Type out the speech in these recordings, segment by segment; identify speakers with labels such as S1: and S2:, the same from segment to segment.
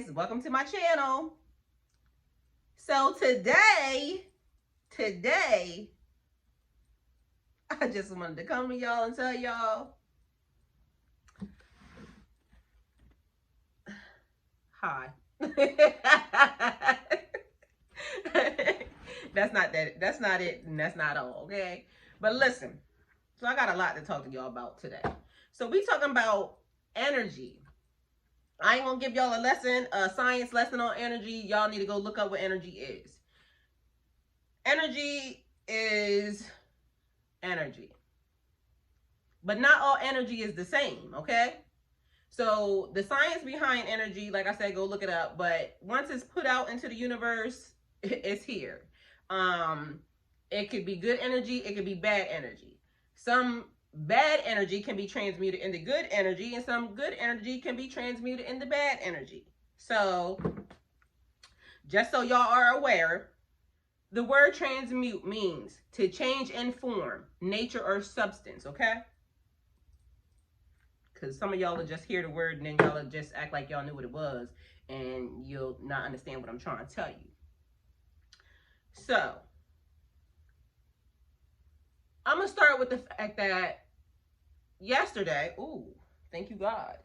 S1: guys, welcome to my channel. So today I just wanted to come to y'all and tell y'all hi. That's not it, and that's not all, okay? But listen, so I got a lot to talk to y'all about today. So we talking about energy. I ain't gonna give y'all a science lesson on energy. Y'all need to go look up what energy is. Energy is energy. But not all energy is the same, okay? So the science behind energy, like I said, go look it up. But once it's put out into the universe, it's here. It could be good energy, it could be bad energy. Some bad energy can be transmuted into good energy, and some good energy can be transmuted into bad energy. So just so y'all are aware, the word transmute means to change in form, nature, or substance, okay? Because some of y'all will just hear the word and then y'all will just act like y'all knew what it was, and you'll not understand what I'm trying to tell you. So I'm going to start with the fact that yesterday, ooh, thank you, God.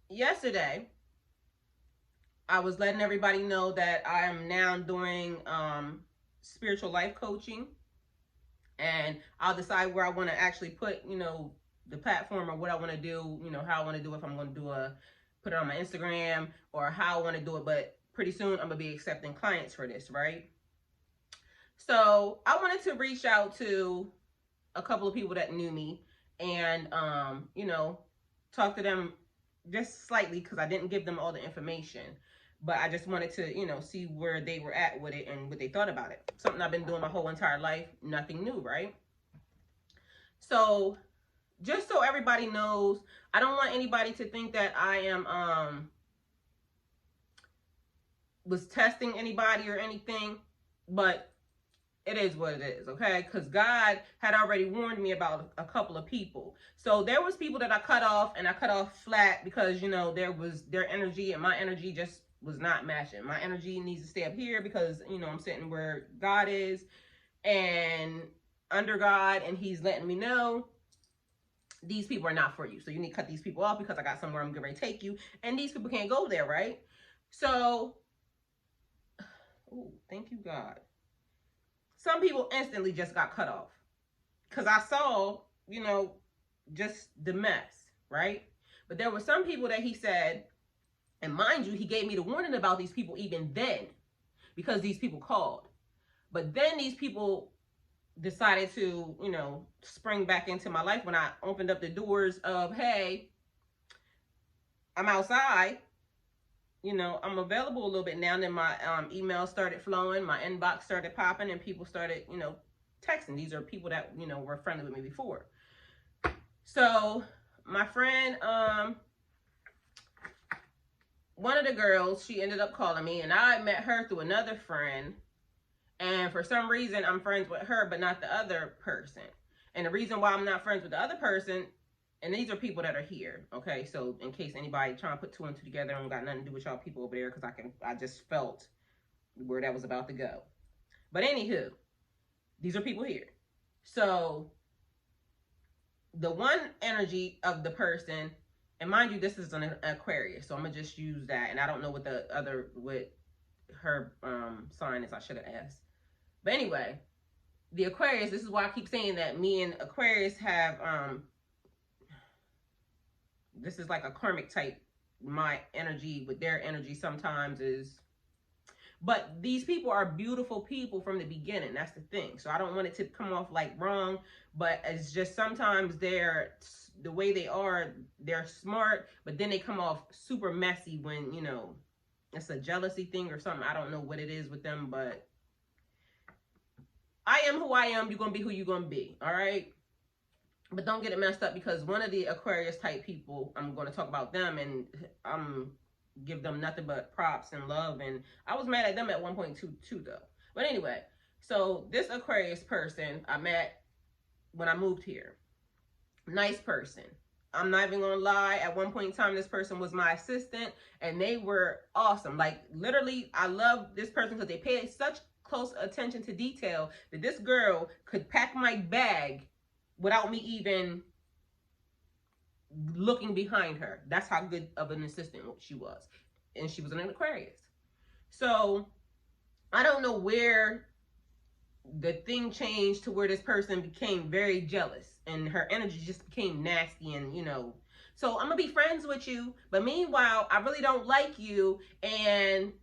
S1: Yesterday, I was letting everybody know that I am now doing spiritual life coaching. And I'll decide where I want to actually put, the platform or what I want to do, how I want to do it. If I'm going to put it on my Instagram or how I want to do it. But pretty soon I'm going to be accepting clients for this, right? So I wanted to reach out to a couple of people that knew me and, talk to them just slightly because I didn't give them all the information. But I just wanted to, see where they were at with it and what they thought about it. Something I've been doing my whole entire life, nothing new, right? So just so everybody knows, I don't want anybody to think that I am was testing anybody or anything, but it is what it is, okay? Because God had already warned me about a couple of people. So there was people that I cut off, and I cut off flat because, there was their energy and my energy just was not matching. My energy needs to stay up here because, I'm sitting where God is and under God, and he's letting me know these people are not for you. So you need to cut these people off because I got somewhere I'm going to take you, and these people can't go there, right? So, oh, thank you, God. Some people instantly just got cut off because I saw, just the mess, right? But there were some people that he said, and mind you, he gave me the warning about these people even then because these people called. But then these people decided to, spring back into my life when I opened up the doors of, hey, I'm outside. I'm available a little bit now. And then my email started flowing, my inbox started popping, and people started, texting. These are people that, were friendly with me before. So my friend, one of the girls, she ended up calling me, and I met her through another friend. And for some reason, I'm friends with her, but not the other person. And the reason why I'm not friends with the other person, and these are people that are here, okay? So in case anybody trying to put two and two together, I don't got nothing to do with y'all people over there because I just felt where that was about to go. But anywho, these are people here. So the one energy of the person, and mind you, this is an Aquarius, so I'm gonna just use that. And I don't know what her sign is. I should have asked. But anyway, the Aquarius, this is why I keep saying that me and Aquarius have this is like a karmic type. My energy with their energy sometimes is, but these people are beautiful people from the beginning. That's the thing. So I don't want it to come off like wrong, but it's just sometimes the way they are, they're smart, but then they come off super messy when, it's a jealousy thing or something. I don't know what it is with them, but I am who I am. You're going to be who you're going to be. All right. But don't get it messed up because one of the Aquarius type people, I'm going to talk about them and give them nothing but props and love. And I was mad at them at 1.22 though. But anyway, so this Aquarius person I met when I moved here. Nice person. I'm not even gonna lie. At one point in time, this person was my assistant, and they were awesome. Like, literally, I love this person because they paid such close attention to detail that this girl could pack my bag without me even looking behind her. That's how good of an assistant she was. And she was an Aquarius. So I don't know where the thing changed to where this person became very jealous and her energy just became nasty, and so I'm gonna be friends with you, but meanwhile I really don't like you, and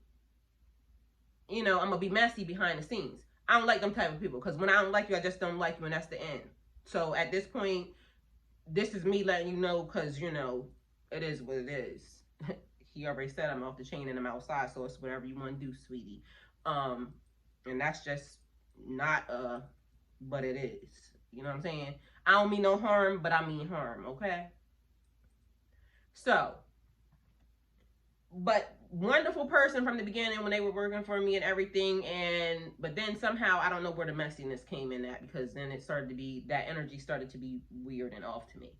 S1: I'm gonna be messy behind the scenes. I don't like them type of people, because when I don't like you, I just don't like you, and that's the end. So at this point, this is me letting you know, because it is what it is. He already said I'm off the chain and I'm outside, so it's whatever you want to do, sweetie. And that's just not but it is. You know what I'm saying? I don't mean no harm, but I mean harm, okay? So, but wonderful person from the beginning when they were working for me and everything, but then somehow I don't know where the messiness came in at, because then it started to be, that energy started to be weird and off to me.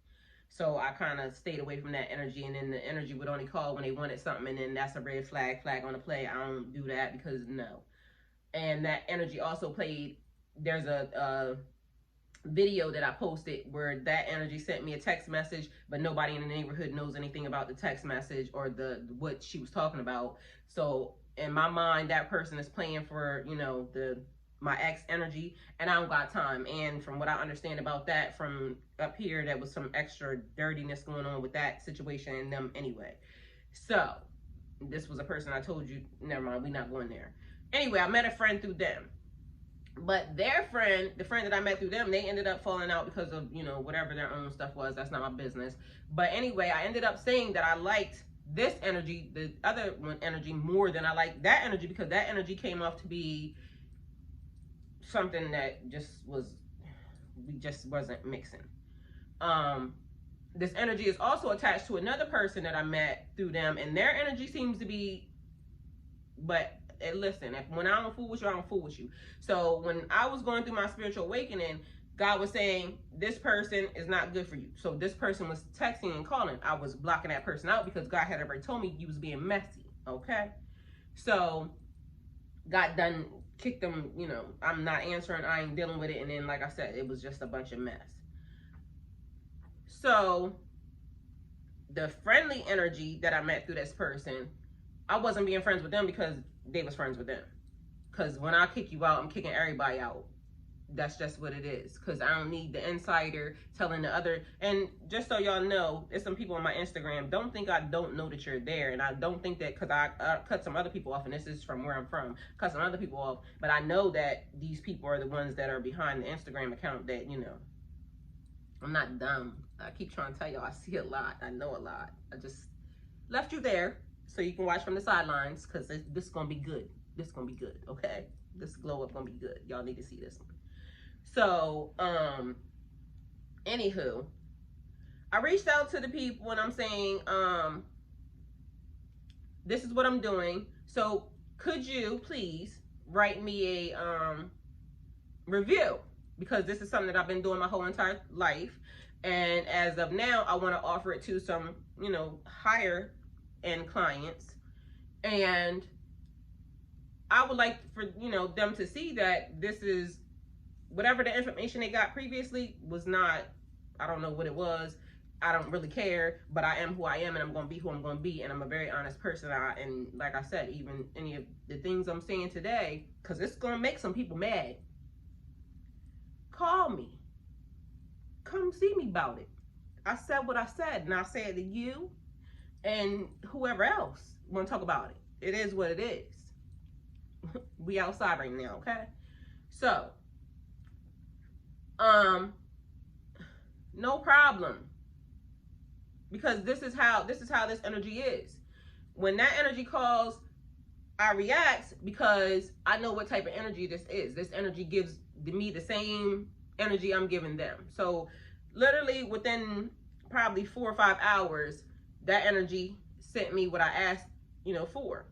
S1: So I kind of stayed away from that energy, and then the energy would only call when they wanted something, and then that's a red flag on the play. I don't do that, because no. And that energy also played, there's a video that I posted where that energy sent me a text message, but nobody in the neighborhood knows anything about the text message or what she was talking about. So in my mind, that person is playing for, my ex energy, and I don't got time. And from what I understand about that from up here, there was some extra dirtiness going on with that situation and them anyway. So this was a person I told you, never mind, we're not going there. Anyway, I met a friend through them. But their friend, the friend that I met through them, they ended up falling out because of, whatever their own stuff was. That's not my business. But anyway, I ended up saying that I liked this energy, the other one energy, more than I liked that energy, because that energy came off to be something that we just wasn't mixing. This energy is also attached to another person that I met through them, and their energy seems to be, but listen, when I don't fool with you, I don't fool with you. So when I was going through my spiritual awakening, God was saying, this person is not good for you. So this person was texting and calling. I was blocking that person out, because God had already told me you was being messy, okay? So God done kicked them, I'm not answering, I ain't dealing with it. And then, like I said, it was just a bunch of mess. So the friendly energy that I met through this person, I wasn't being friends with them because they was friends with them. Because when I kick you out, I'm kicking everybody out. That's just what it is. Because I don't need the insider telling the other. And just so y'all know, there's some people on my Instagram. Don't think I don't know that you're there. And I don't think that, because I cut some other people off, and this is from where I'm from, cut some other people off. But I know that these people are the ones that are behind the Instagram account that, I'm not dumb. I keep trying to tell y'all, I see a lot. I know a lot. I just left you there so you can watch from the sidelines, because this is going to be good. This is going to be good, okay? This glow up going to be good. Y'all need to see this one. So, anywho, I reached out to the people, and I'm saying, this is what I'm doing. So could you please write me a review? Because this is something that I've been doing my whole entire life. And as of now, I want to offer it to some, higher end clients. And I would like for, them to see that this is, whatever the information they got previously was not, I don't know what it was. I don't really care, but I am who I am, and I'm going to be who I'm going to be. And I'm a very honest person. And like I said, even any of the things I'm saying today, because it's going to make some people mad, call me. Come see me about it. I said what I said, and I say it to you and whoever else want to talk about it. It is what it is. We outside right now, okay? So, no problem. Because this is how this energy is. When that energy calls, I react because I know what type of energy this is. This energy gives me the same energy I'm giving them. So literally within probably 4 or 5 hours, that energy sent me what I asked, for.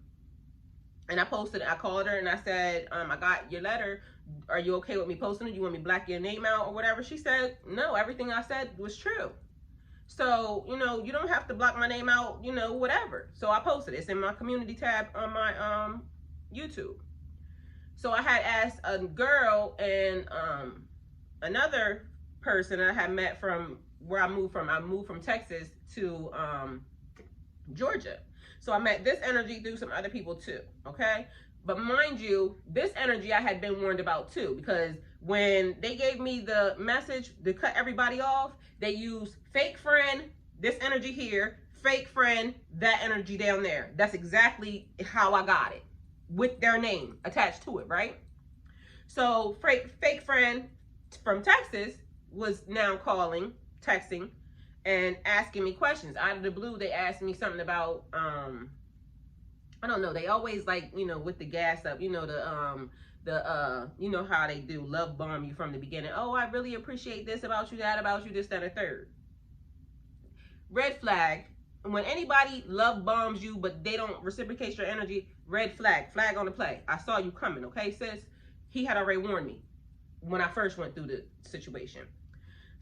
S1: And I posted it. I called her and I said, I got your letter. Are you okay with me posting it? You want me to black your name out or whatever? She said, no, everything I said was true. So, you know, you don't have to block my name out, you know, whatever. So I posted it. It's in my community tab on my YouTube. So I had asked a girl and another person I had met from where I moved from. I moved from Texas to Georgia. So I met this energy through some other people too, okay? But mind you, this energy I had been warned about too, because when they gave me the message to cut everybody off, they used fake friend, this energy here, fake friend, that energy down there. That's exactly how I got it, with their name attached to it, right? So fake friend from Texas was now calling, texting, and asking me questions. Out of the blue, they asked me something about, I don't know, they always like, you know, with the gas up, you know, you know how they do, love bomb you from the beginning. Oh, I really appreciate this about you, that about you, this, that, and third. Red flag. When anybody love bombs you, but they don't reciprocate your energy, red flag, flag on the play. I saw you coming, okay, sis? He had already warned me when I first went through the situation.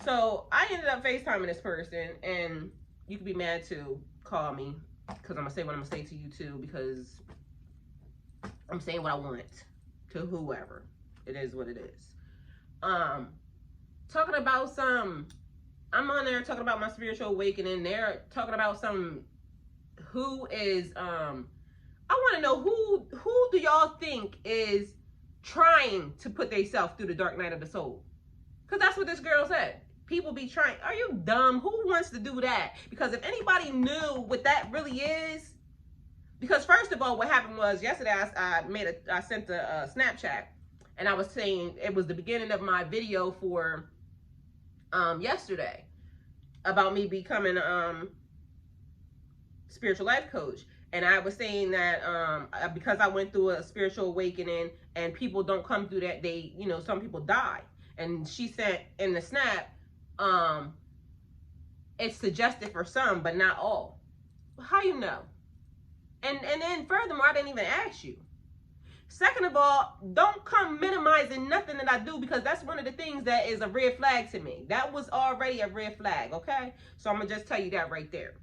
S1: So I ended up FaceTiming this person, and you could be mad to call me, because I'm going to say what I'm going to say to you too, because I'm saying what I want to whoever. It is what it is. Talking about I'm on there talking about my spiritual awakening. They're talking about who is, I want to know who do y'all think is trying to put themselves through the dark night of the soul? Because that's what this girl said. People be trying. Are you dumb? Who wants to do that? Because if anybody knew what that really is, because first of all, what happened was yesterday I sent a Snapchat, and I was saying it was the beginning of my video for yesterday about me becoming spiritual life coach. And I was saying that because I went through a spiritual awakening and people don't come through that, they, you know, some people die. And she said in the snap, it's suggested for some, but not all. How you know? And then furthermore, I didn't even ask you. Second of all, don't come minimizing nothing that I do, because that's one of the things that is a red flag to me. That was already a red flag, okay? So I'm going to just tell you that right there.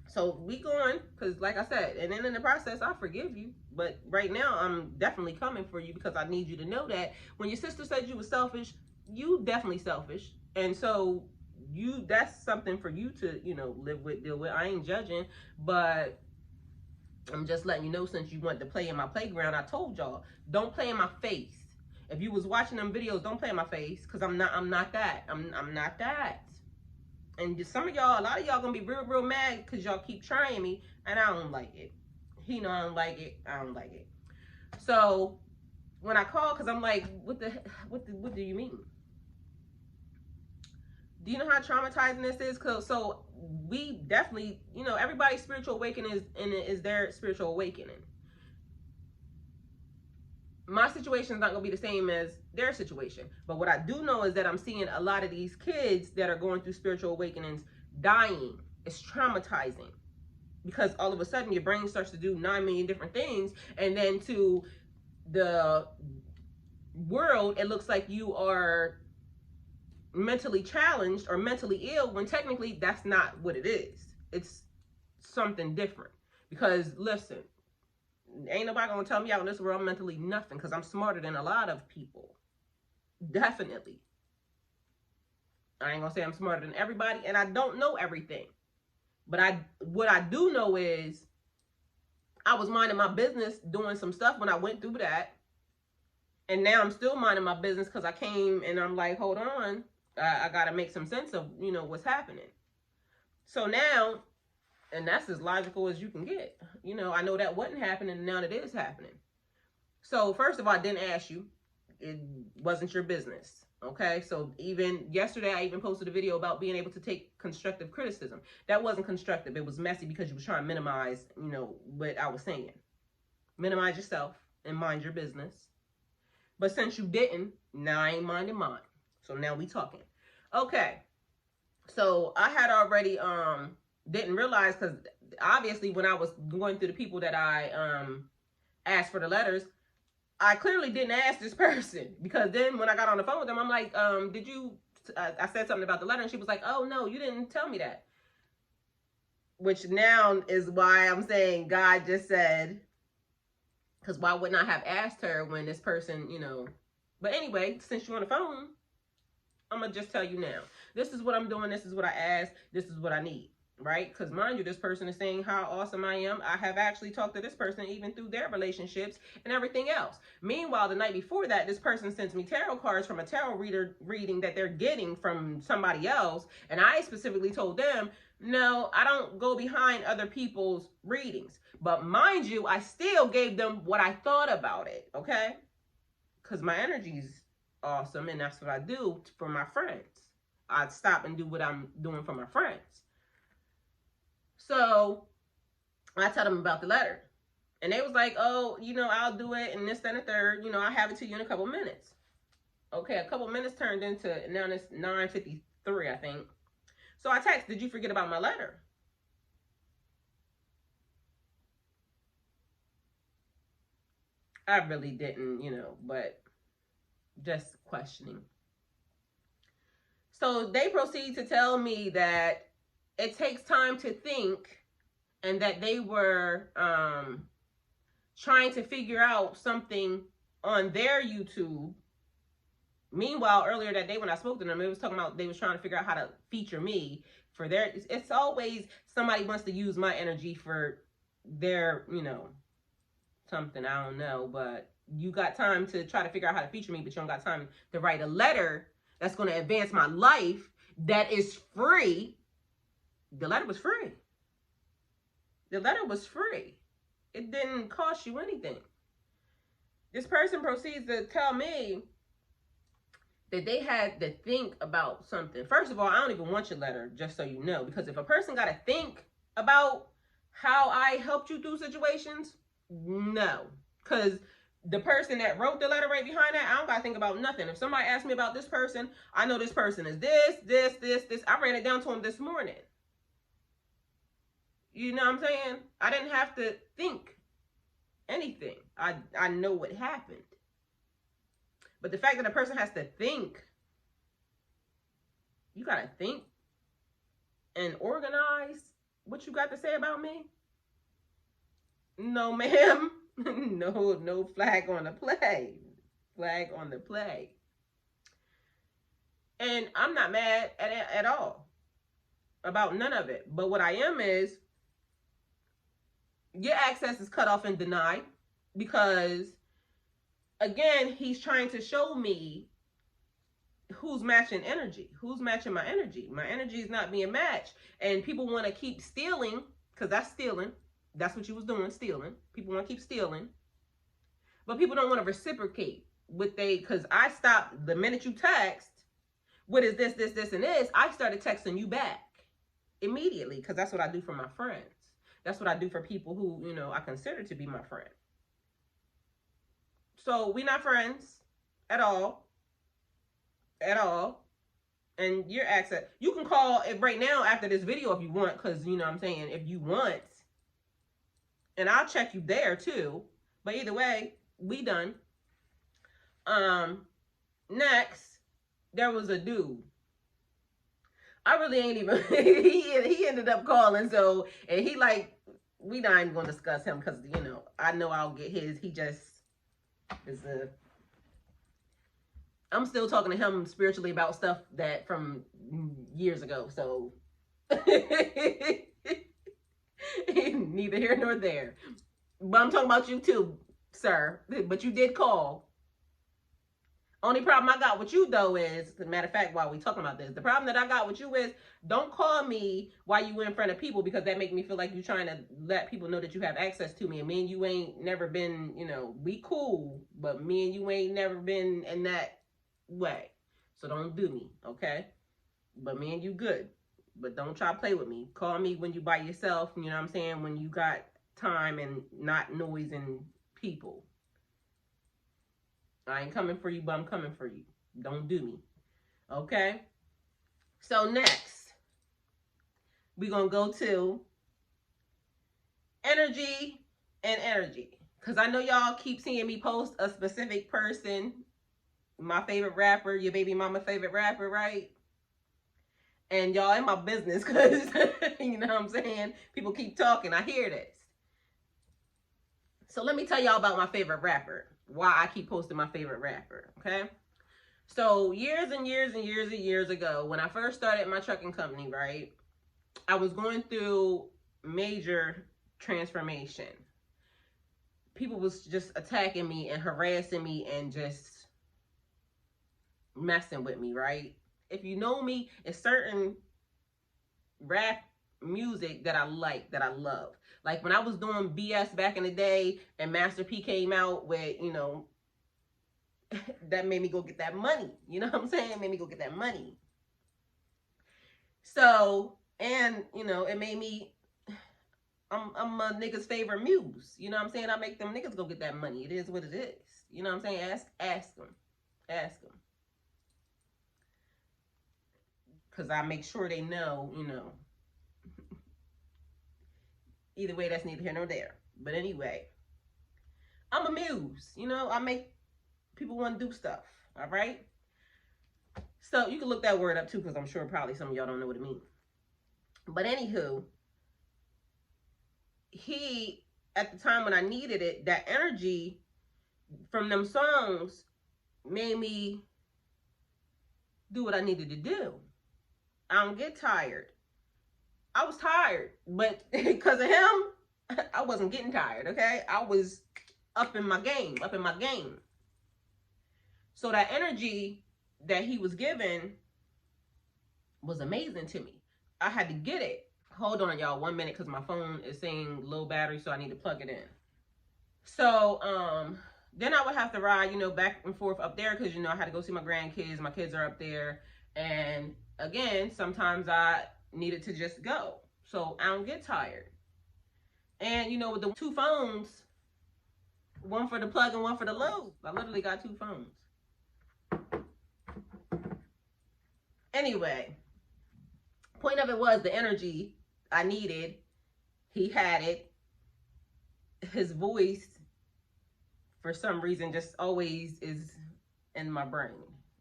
S1: So we going, because like I said, and then in the process, I forgive you. But right now, I'm definitely coming for you, because I need you to know that when your sister said you were selfish, you definitely selfish. And so that's something for you to, you know, live with, deal with. I ain't judging, but I'm just letting you know, since you want to play in my playground, I told y'all, don't play in my face. If you was watching them videos, don't play in my face, because I'm not that. I'm not that. And just some of y'all, a lot of y'all gonna be real mad because y'all keep trying me, and I don't like it. He know I don't like it. I don't like it. So when I call, because I'm like, what do you mean? Do you know how traumatizing this is? So we definitely, you know, everybody's spiritual awakening is their spiritual awakening. My situation is not going to be the same as their situation. But what I do know is that I'm seeing a lot of these kids that are going through spiritual awakenings dying. It's traumatizing. Because all of a sudden your brain starts to do 9 million different things. And then to the world, it looks like you are mentally challenged or mentally ill, when technically that's not what it is. It's something different. Because listen, ain't nobody gonna tell me out in this world I'm mentally nothing, because I'm smarter than a lot of people. Definitely. I ain't gonna say I'm smarter than everybody, and I don't know everything. But what I do know is I was minding my business doing some stuff when I went through that. And now I'm still minding my business, because I came and I'm like, hold on, I gotta make some sense of, you know, what's happening. So now, and that's as logical as you can get. You know, I know that wasn't happening, and now it is happening. So first of all, I didn't ask you. It wasn't your business. Okay? So even yesterday, I even posted a video about being able to take constructive criticism. That wasn't constructive. It was messy, because you were trying to minimize, you know, what I was saying. Minimize yourself and mind your business. But since you didn't, now I ain't minding mine. So now we talking. Okay. So I had already didn't realize, because obviously when I was going through the people that I asked for the letters, I clearly didn't ask this person, because then when I got on the phone with them, I'm like, did you I said something about the letter, and she was like, oh, no, you didn't tell me that. Which now is why I'm saying God just said, because why wouldn't I have asked her when this person, you know. But anyway, since you're on the phone, I'm going to just tell you now. This is what I'm doing. This is what I asked. This is what I need. Right? Because mind you, this person is saying how awesome I am. I have actually talked to this person even through their relationships and everything else. Meanwhile, the night before that, this person sends me tarot cards from a tarot reading that they're getting from somebody else. And I specifically told them, no, I don't go behind other people's readings. But mind you, I still gave them what I thought about it. Okay? Because my energy's awesome, and that's what I do for my friends. I stop and do what I'm doing for my friends. So I tell them about the letter, and they was like, oh, you know, I'll do it, and this, that, and the third, you know, I'll have it to you in a couple minutes. Okay, a couple minutes turned into, now it's 9:53, I think. So I text, did you forget about my letter? I really didn't, you know, but just questioning. So they proceed to tell me that it takes time to think, and that they were trying to figure out something on their YouTube. Meanwhile, earlier that day when I spoke to them, it was talking about they was trying to figure out how to feature me for their, it's always somebody wants to use my energy for their, you know, something, I don't know, but you got time to try to figure out how to feature me, but you don't got time to write a letter that's going to advance my life that is free. The letter was free. The letter was free. It didn't cost you anything. This person proceeds to tell me that they had to think about something. First of all, I don't even want your letter, just so you know, because if a person got to think about how I helped you through situations, no. Because the person that wrote the letter right behind that, I don't got to think about nothing. If somebody asks me about this person, I know this person is this. I ran it down to him this morning. You know what I'm saying? I didn't have to think anything. I know what happened. But the fact that a person has to think, you got to think and organize what you got to say about me? No, ma'am. No flag on the play. Flag on the play. And I'm not mad at all about none of it. But what I am is, your access is cut off and denied because, again, he's trying to show me who's matching energy. Who's matching my energy? My energy is not being matched. And people want to keep stealing, because that's stealing. That's what you was doing, stealing. People want to keep stealing. But people don't want to reciprocate what they, because I stopped the minute you text, what is this, and this, I started texting you back immediately, because that's what I do for my friends. That's what I do for people who, you know, I consider to be my friend. So we not friends at all. At all. And your access, you can call it right now after this video if you want, because, you know what I'm saying, if you want. And I'll check you there too. But either way, we done. Next, there was a dude. I really ain't even, he ended up calling, so, and he like, we not even going to discuss him, because, you know, I know I'll get his, he just is I'm still talking to him spiritually about stuff that from years ago, so, neither here nor there. But I'm talking about you too, sir, but you did call. Only problem I got with you, though, is, as a matter of fact, while we talking about this, the problem that I got with you is, don't call me while you in front of people, because that make me feel like you're trying to let people know that you have access to me. And me and you ain't never been, you know, we cool, but me and you ain't never been in that way. So don't do me, okay? But me and you good. But don't try to play with me. Call me when you by yourself, you know what I'm saying, when you got time and not noising people. I ain't coming for you, but I'm coming for you. Don't do me. Okay? So next, we're going to go to energy and energy. Because I know y'all keep seeing me post a specific person my favorite rapper, your baby mama favorite rapper, right? And y'all in my business because, you know what I'm saying? People keep talking. I hear this. So let me tell y'all about my favorite rapper. Why I keep posting my favorite rapper, okay? So years and years and years and years ago, when I first started my trucking company, right? I was going through major transformation. People was just attacking me and harassing me and just messing with me, right? If you know me, it's certain rap music that I like, that I love. Like when I was doing BS back in the day and Master P came out with, you know, that made me go get that money. You know what I'm saying? It made me go get that money. So, and, you know, it made me, I'm a nigga's favorite muse. You know what I'm saying? I make them niggas go get that money. It is what it is. You know what I'm saying? Ask them. Ask them. Because I make sure they know, you know. Either way, that's neither here nor there. But anyway, I'm a muse. You know, I make people want to do stuff. All right? So you can look that word up too, because I'm sure probably some of y'all don't know what it means. But anywho, he, at the time when I needed it, that energy from them songs made me do what I needed to do. I don't get tired. I was tired, but because of him, I wasn't getting tired, okay? I was up in my game. So that energy that he was giving was amazing to me. I had to get it. Hold on, y'all, 1 minute, because my phone is saying low battery, so I need to plug it in. So, then I would have to ride, you know, back and forth up there because, you know, I had to go see my grandkids. My kids are up there. And again, sometimes I needed to just go. So I don't get tired. And, you know, with the 2 phones, one for the plug and one for the load, I literally got 2 phones. Anyway, point of it was the energy I needed. He had it. His voice, for some reason, just always is in my brain.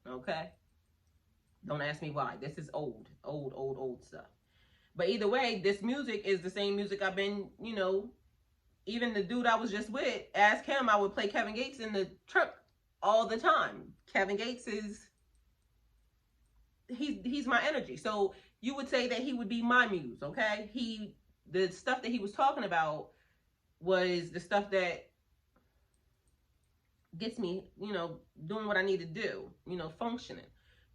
S1: Okay? Don't ask me why. This is old stuff. But either way, this music is the same music I've been, you know, even the dude I was just with, ask him, I would play Kevin Gates in the truck all the time. Kevin Gates is, he's my energy. So you would say that he would be my muse, okay? The stuff that he was talking about was the stuff that gets me, you know, doing what I need to do, you know, functioning.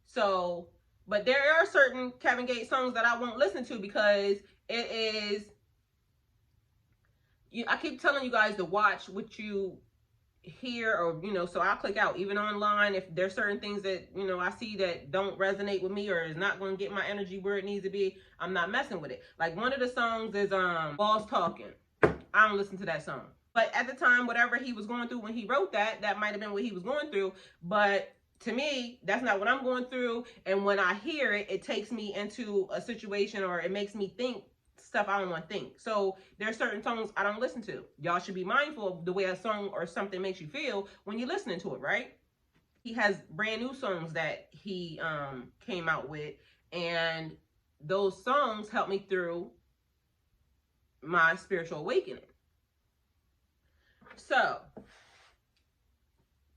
S1: So, but there are certain Kevin Gates songs that I won't listen to because it is, I keep telling you guys to watch what you hear, or, you know, so I'll click out. Even online, if there's certain things that, you know, I see that don't resonate with me or is not going to get my energy where it needs to be, I'm not messing with it. Like one of the songs is Walls Talking. I don't listen to that song. But at the time, whatever he was going through when he wrote that, that might have been what he was going through. But to me, that's not what I'm going through. And when I hear it, it takes me into a situation, or it makes me think stuff I don't want to think. So there's certain songs I don't listen to. Y'all should be mindful of the way a song or something makes you feel when you're listening to it, right? He has brand new songs that he came out with, and those songs helped me through my spiritual awakening. So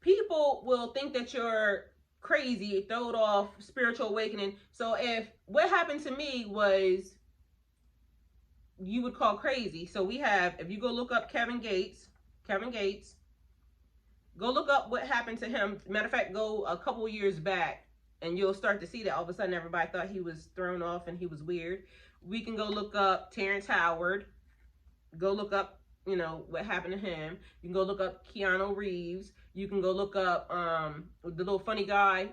S1: people will think that you're crazy, throw it off spiritual awakening. So if what happened to me was you would call crazy. So we have, if you go look up Kevin Gates, go look up what happened to him. Matter of fact, go a couple years back and you'll start to see that all of a sudden everybody thought he was thrown off and he was weird. We can go look up Terrence Howard. Go look up, you know, what happened to him. You can go look up Keanu Reeves. You can go look up the little funny guy.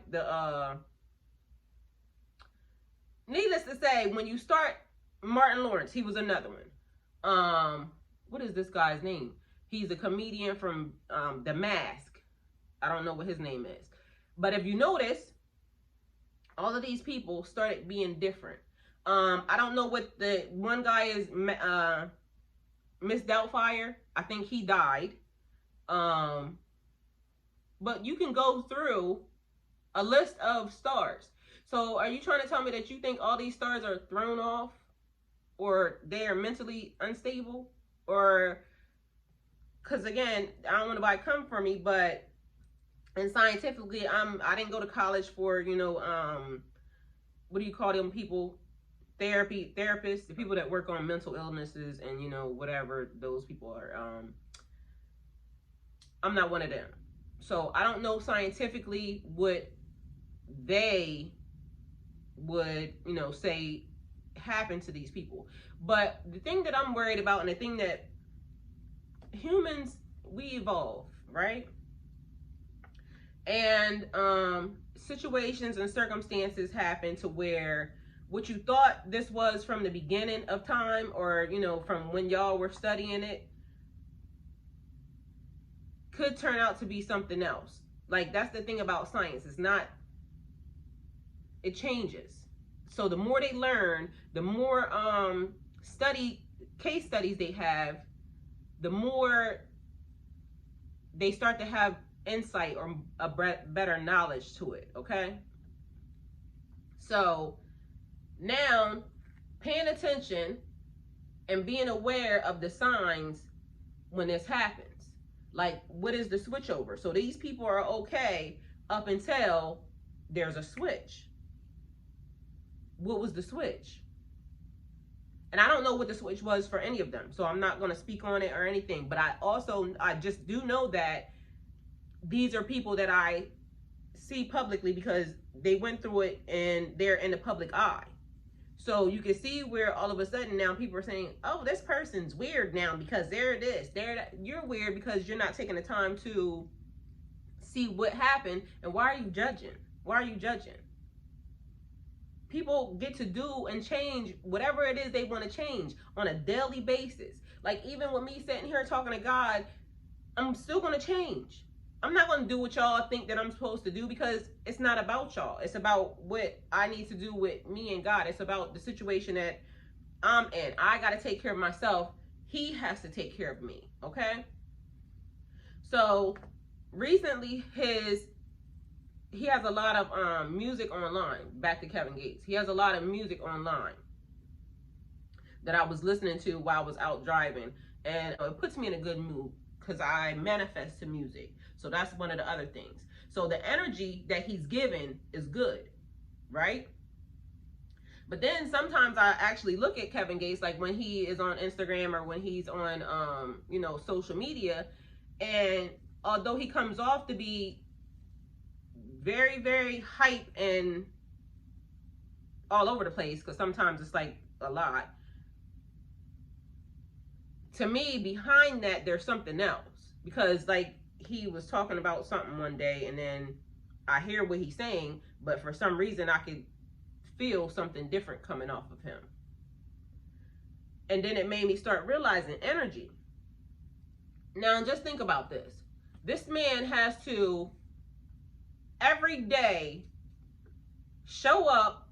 S1: Needless to say, when you start, Martin Lawrence, he was another one. What is this guy's name? He's a comedian from The Mask. I don't know what his name is. But if you notice, all of these people started being different. I don't know what the one guy is, Miss Doubtfire. I think he died. But you can go through A list of stars. So are you trying to tell me that you think all these stars are thrown off, or they are mentally unstable? Or, because again, I don't want nobody to come for me, but and scientifically, I didn't go to college for, what do you call them people? Therapists, the people that work on mental illnesses and, whatever those people are. I'm not one of them. So I don't know scientifically what they would, say happened to these people. But the thing that I'm worried about, and the thing that humans, we evolve, right? And situations and circumstances happen to where what you thought this was from the beginning of time, or from when y'all were studying it, could turn out to be something else. Like, that's the thing about science. It's not, it changes. So the more they learn, the more case studies they have, the more they start to have insight or a better knowledge to it, okay? So now, paying attention and being aware of the signs when this happens. Like, what is the switch over? So these people are okay up until there's a switch. What was the switch? And I don't know what the switch was for any of them, so I'm not going to speak on it or anything. But I just do know that these are people that I see publicly because they went through it and they're in the public eye. So you can see where all of a sudden now people are saying, oh, this person's weird now because they're this, they're that. You're weird because you're not taking the time to see what happened. And why are you judging? Why are you judging? People get to do and change whatever it is they want to change on a daily basis. Like, even with me sitting here talking to God, I'm still going to change. I'm not going to do what y'all think that I'm supposed to do, because it's not about y'all. It's about what I need to do with me and God. It's about the situation that I'm in. I got to take care of myself. He has to take care of me. Okay. So recently he has a lot of music online. Back to Kevin Gates. He has a lot of music online that I was listening to while I was out driving, and it puts me in a good mood because I manifest to music. So that's one of the other things. So the energy that he's given is good, right? But then sometimes I actually look at Kevin Gates, like when he is on Instagram or when he's on social media, and although he comes off to be very, very hype and all over the place, because sometimes it's like a lot, to me, behind that, there's something else. Because, like, he was talking about something one day, and then I hear what he's saying, but for some reason I could feel something different coming off of him. And then it made me start realizing energy. Now, just think about this. This man has to, every day, show up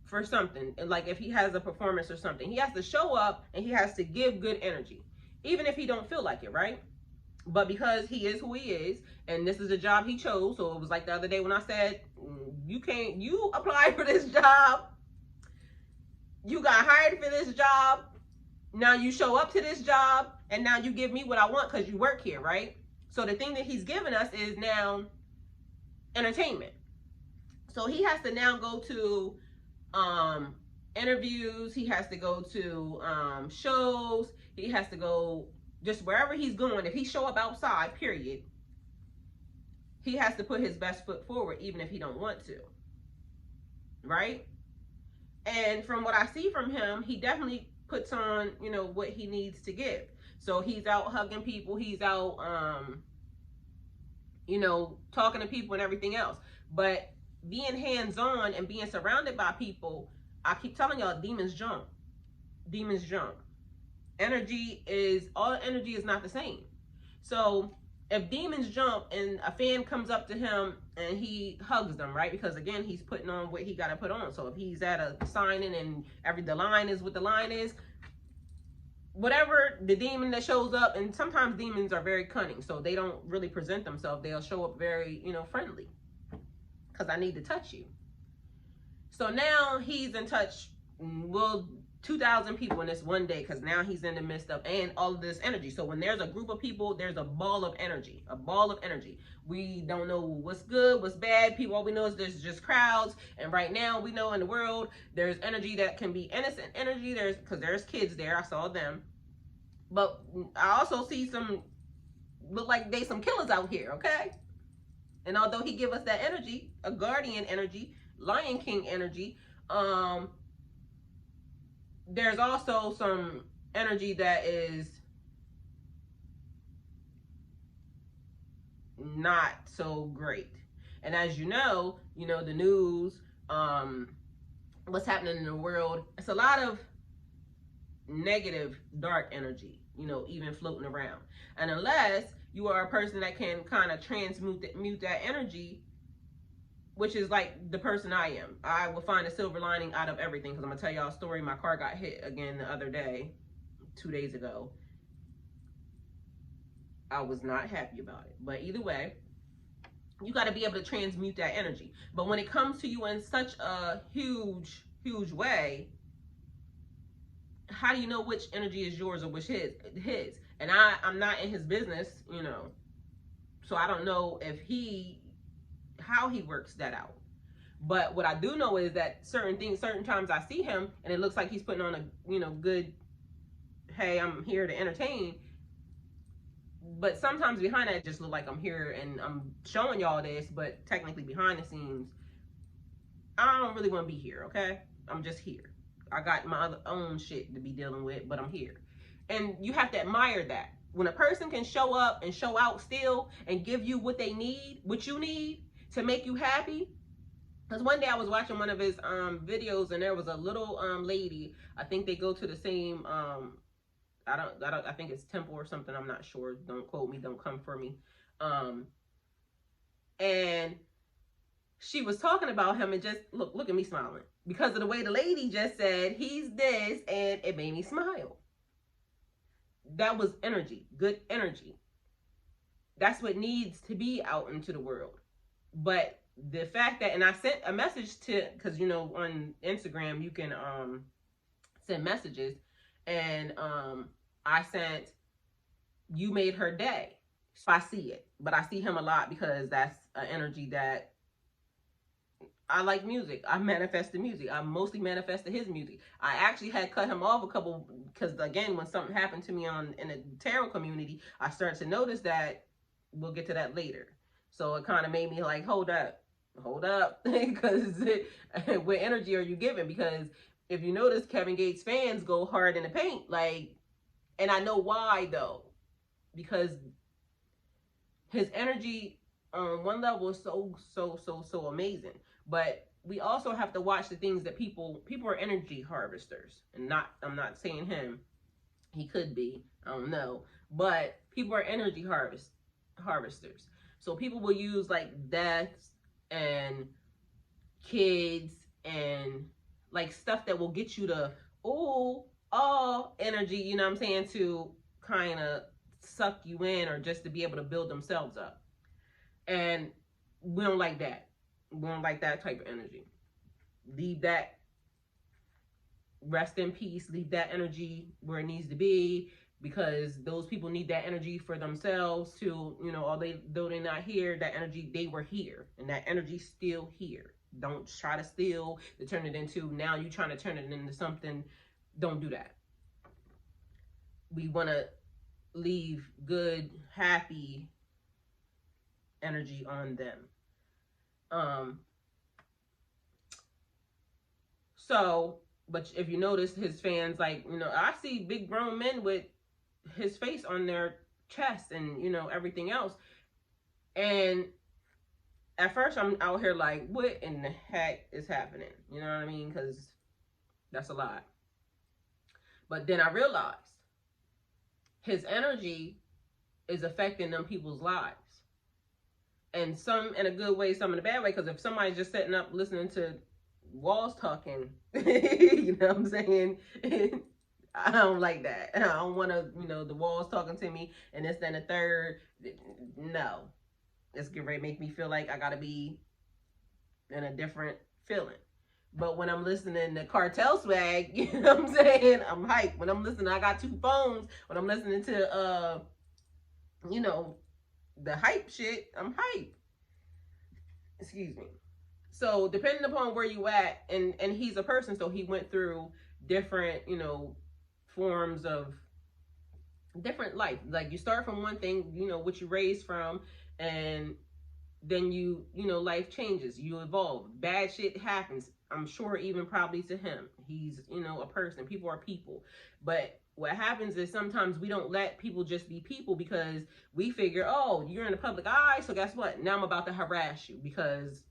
S1: for something. And like, if he has a performance or something, he has to show up and he has to give good energy, even if he don't feel like it, right? But because he is who he is, and this is a job he chose, so it was like the other day when I said, you applied for this job, you got hired for this job, now you show up to this job, and now you give me what I want because you work here, right? So the thing that he's given us is now entertainment. So he has to now go to interviews, he has to go to shows, he has to go just wherever he's going. If he show up outside, period, he has to put his best foot forward, even if he don't want to, right? And from what I see from him, he definitely puts on, what he needs to give. So he's out hugging people, he's out, talking to people and everything else. But being hands-on and being surrounded by people, I keep telling y'all, demons jump. Demons jump. All energy is not the same. So if demons jump and a fan comes up to him and he hugs them, right? Because again, he's putting on what he got to put on. So if he's at a signing and the line is what the line is, whatever the demon that shows up, and sometimes demons are very cunning, so they don't really present themselves. They'll show up very, friendly. because I need to touch you. So now he's in touch, well, 2,000 people in this one day, because now he's in the midst of, and all of this energy. So when there's a group of people, there's a ball of energy, a ball of energy. We don't know what's good, what's bad. People, all we know is there's just crowds. And right now we know in the world, there's energy that can be innocent energy. Because there's kids there. I saw them. But I also see some, look like they some killers out here, okay? And although he give us that energy, a guardian energy, Lion King energy, there's also some energy that is not so great. And as you know, the news, what's happening in the world, it's a lot of negative, dark energy, even floating around. And unless you are a person that can kind of mute that energy, which is like the person I am, I will find a silver lining out of everything. Because I'm going to tell y'all a story. My car got hit again the other day, 2 days ago. I was not happy about it. But either way, you got to be able to transmute that energy. But when it comes to you in such a huge, huge way, how do you know which energy is yours or which his? And I'm not in his business, so I don't know how he works that out. But what I do know is that certain times I see him and it looks like he's putting on a good, hey, I'm here to entertain. But sometimes behind that, it just look like I'm here and I'm showing y'all this, but technically behind the scenes, I don't really want to be here, okay? I'm just here. I got my own shit to be dealing with, but I'm here. And you have to admire that. When a person can show up and show out still and give you what they need, what you need to make you happy. Because one day I was watching one of his videos and there was a little lady. I think they go to the same I think it's temple or something. I'm not sure. Don't quote me. Don't come for me. And she was talking about him and just look at me smiling because of the way the lady just said he's this, and it made me smile. That was energy, good energy. That's what needs to be out into the world. But the fact that, and I sent a message to, because on Instagram you can send messages, and I sent, you made her day. So I see it, but I see him a lot because that's an energy that I like. Music. I manifested music. I mostly manifested his music. I actually had cut him off a couple, because again, when something happened to me in the tarot community, I started to notice that. We'll get to that later. So it kind of made me like, hold up, because what energy are you giving? Because if you notice, Kevin Gates fans go hard in the paint, like, and I know why though, because his energy on one level is so amazing. But we also have to watch the things that people are energy harvesters, and I'm not saying him, he could be, I don't know, but people are energy harvesters. So people will use like deaths and kids and like stuff that will get you to energy, you know what I'm saying, to kind of suck you in or just to be able to build themselves up. And we don't like that. We don't like that type of energy. Leave that, rest in peace, leave that energy where it needs to be, because those people need that energy for themselves to, though they're not here, that energy, they were here, and that energy's still here. Don't try to steal to turn it into, now you trying to turn it into something. Don't do that. We want to leave good, happy energy on them. So, but if you notice his fans, like, I see big grown men with his face on their chest and, everything else. And at first I'm out here like, what in the heck is happening? You know what I mean? Because that's a lot. But then I realized his energy is affecting them people's lives. And some in a good way, some in a bad way. Because if somebody's just sitting up listening to walls talking, you know what I'm saying? I don't like that. I don't want to, the walls talking to me and this, then the third. No. It's getting ready to make me feel like I got to be and a different feeling. But when I'm listening to cartel swag, you know what I'm saying? I'm hyped. When I'm listening, I got 2 phones. When I'm listening to you know, the hype shit, I'm hyped. Excuse me. So depending upon where you at, and he's a person, so he went through different, you know, forms of different life. Like you start from one thing, you know, what you raised from, and then you know, life changes, you evolve, bad shit happens. I'm sure even probably to him, he's, you know, a person, people are people. But what happens is sometimes we don't let people just be people, because we figure, oh, you're in the public eye, so guess what, now I'm about to harass you because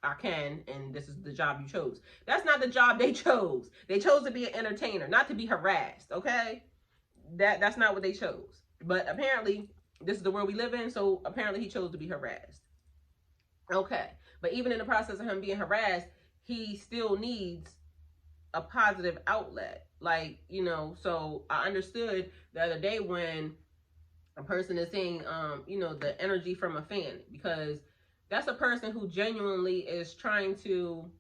S1: I can, and this is the job you chose. That's not the job they chose. They chose to be an entertainer, not to be harassed. Okay, that's not what they chose. But apparently this is the world we live in, so apparently he chose to be harassed. Okay, but even in the process of him being harassed, he still needs a positive outlet. Like, you know, so I understood the other day when a person is saying, you know, the energy from a fan, because that's a person who genuinely is trying to,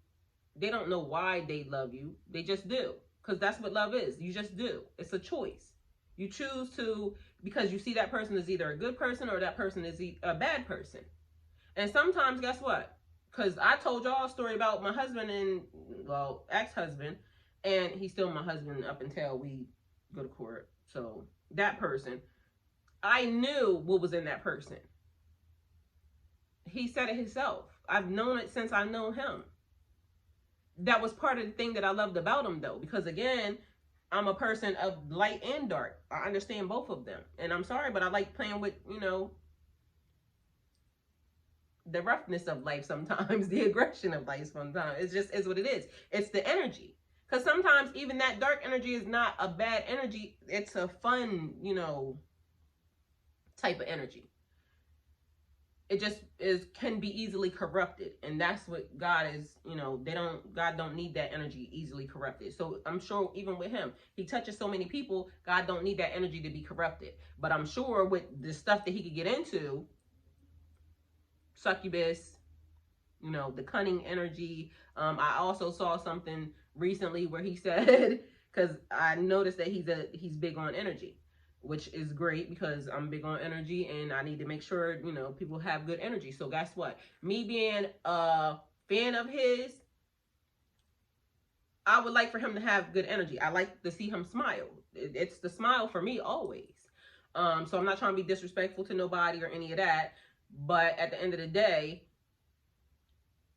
S1: they don't know why they love you. They just do. Because that's what love is. You just do. It's a choice. You choose to, because you see that person is either a good person or that person is a bad person. And sometimes, guess what? Because I told y'all a story about my husband and, well, ex-husband, and he's still my husband up until we go to court. So that person, I knew what was in that person. He said it himself. I've known it since I know him. That was part of the thing that I loved about him, though, because again, I'm a person of light and dark. I understand both of them. And I'm sorry, but I like playing with, you know, the roughness of life sometimes, the aggression of life sometimes. It's just is what it is. It's the energy. Because sometimes even that dark energy is not a bad energy. It's a fun, you know, type of energy. It just can be easily corrupted, and that's what God is, you know, God don't need that energy easily corrupted. So I'm sure even with him, he touches so many people, God don't need that energy to be corrupted. But I'm sure with the stuff that he could get into, succubus, you know, the cunning energy. I also saw something recently where he said, because I noticed that he's big on energy, which is great because I'm big on energy and I need to make sure, you know, people have good energy. So guess what? Me being a fan of his, I would like for him to have good energy. I like to see him smile. It's the smile for me always. So I'm not trying to be disrespectful to nobody or any of that. But at the end of the day,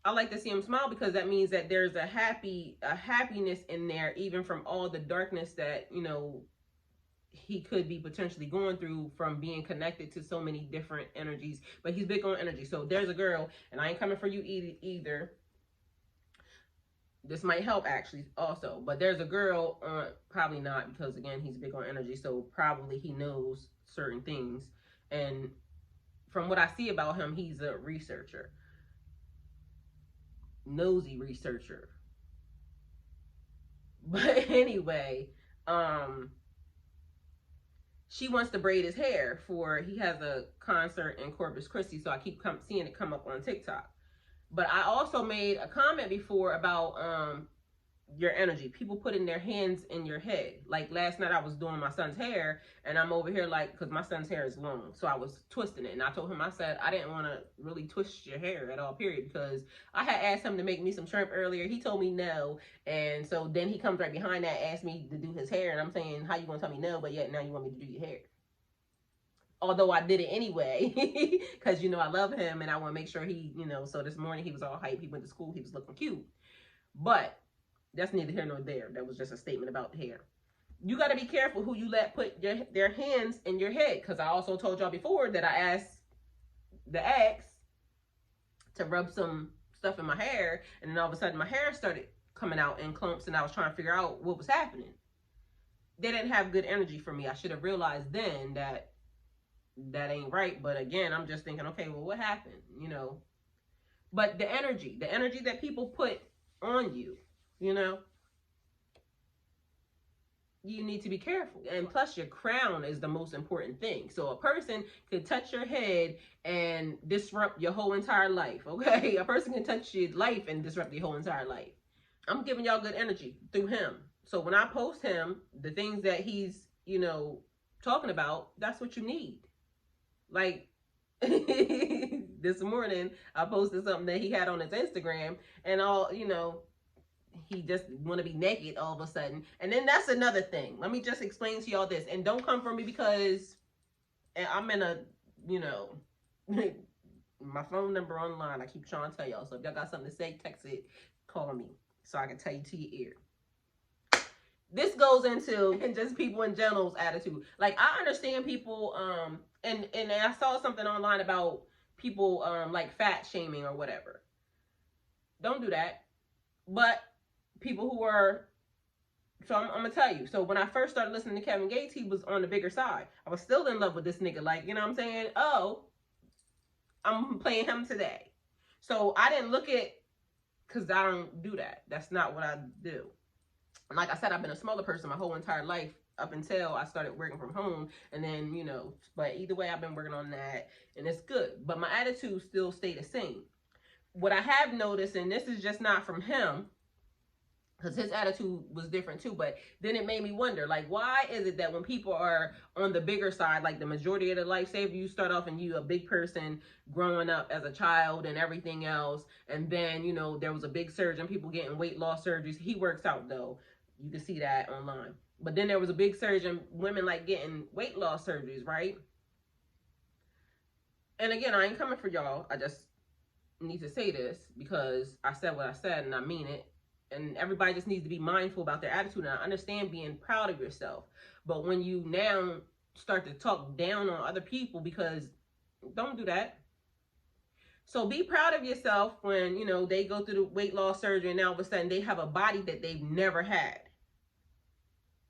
S1: I like to see him smile because that means that there's a happiness in there, even from all the darkness that, you know, he could be potentially going through from being connected to so many different energies. But he's big on energy. So there's a girl, and I ain't coming for you either. This might help actually also, but there's a girl, probably not, because again, he's big on energy, so probably he knows certain things. And from what I see about him, he's a researcher, nosy researcher. But anyway, she wants to braid his hair he has a concert in Corpus Christi, so I keep seeing it come up on TikTok. But I also made a comment before about your energy. People putting their hands in your head. Like last night I was doing my son's hair, and I'm over here like, because my son's hair is long, so I was twisting it. And I told him, I said, I didn't want to really twist your hair at all, period, because I had asked him to make me some shrimp earlier. He told me no. And so then he comes right behind that, asked me to do his hair, and I'm saying, how you going to tell me no, but yet now you want me to do your hair? Although I did it anyway, because, you know, I love him and I want to make sure he, you know, so this morning he was all hype. He went to school. He was looking cute. But that's neither here nor there. That was just a statement about the hair. You got to be careful who you let put their hands in your head, because I also told y'all before that I asked the ex to rub some stuff in my hair, and then all of a sudden my hair started coming out in clumps, and I was trying to figure out what was happening. They didn't have good energy for me. I should have realized then that ain't right. But again, I'm just thinking, okay, well, what happened, you know? But the energy that people put on you, you know, you need to be careful. And plus, your crown is the most important thing. So a person could touch your head and disrupt your whole entire life, okay? A person can touch your life and disrupt your whole entire life. I'm giving y'all good energy through him. So when I post him, the things that he's, talking about, that's what you need. Like, this morning, I posted something that he had on his Instagram, and all, he just want to be naked all of a sudden. And then that's another thing. Let me just explain to y'all this. And don't come for me because I'm in a, my phone number online. I keep trying to tell y'all. So if y'all got something to say, text it, call me so I can tell you to your ear. This goes into just people in general's attitude. Like, I understand people, and I saw something online about people, like fat shaming or whatever. Don't do that. But people who are, so I'm gonna tell you. So when I first started listening to Kevin Gates, he was on the bigger side. I was still in love with this nigga. Like, you know what I'm saying? Oh, I'm playing him today. So I didn't look at, because I don't do that. That's not what I do. And like I said, I've been a smaller person my whole entire life up until I started working from home. And then, but either way, I've been working on that and it's good. But my attitude still stayed the same. What I have noticed, and this is just not from him, because his attitude was different too, but then it made me wonder, like, why is it that when people are on the bigger side, like the majority of the life, say if you start off and you a big person growing up as a child and everything else, and then, there was a big surge and people getting weight loss surgeries. He works out though. You can see that online. But then there was a big surge in women like getting weight loss surgeries, right? And again, I ain't coming for y'all. I just need to say this because I said what I said and I mean it. And everybody just needs to be mindful about their attitude. And I understand being proud of yourself. But when you now start to talk down on other people, because don't do that. So be proud of yourself when, they go through the weight loss surgery and now all of a sudden they have a body that they've never had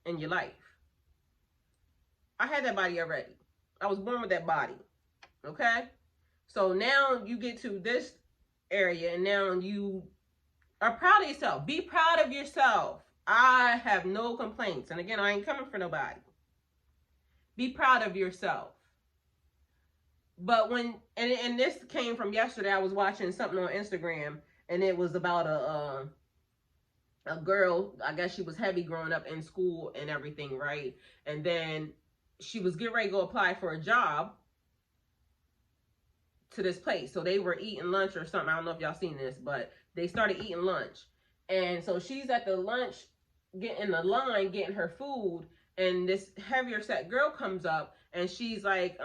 S1: in your life. I had that body already. I was born with that body. Okay? So now you get to this area and now you are proud of yourself. Be proud of yourself. I have no complaints. And again, I ain't coming for nobody. Be proud of yourself. But when, and this came from yesterday, I was watching something on Instagram and it was about a girl. I guess she was heavy growing up in school and everything, right? And then she was getting ready to go apply for a job to this place. So they were eating lunch or something. I don't know if y'all seen this, but they started eating lunch. And so she's at the lunch, getting the line, getting her food. And this heavier set girl comes up and she's like,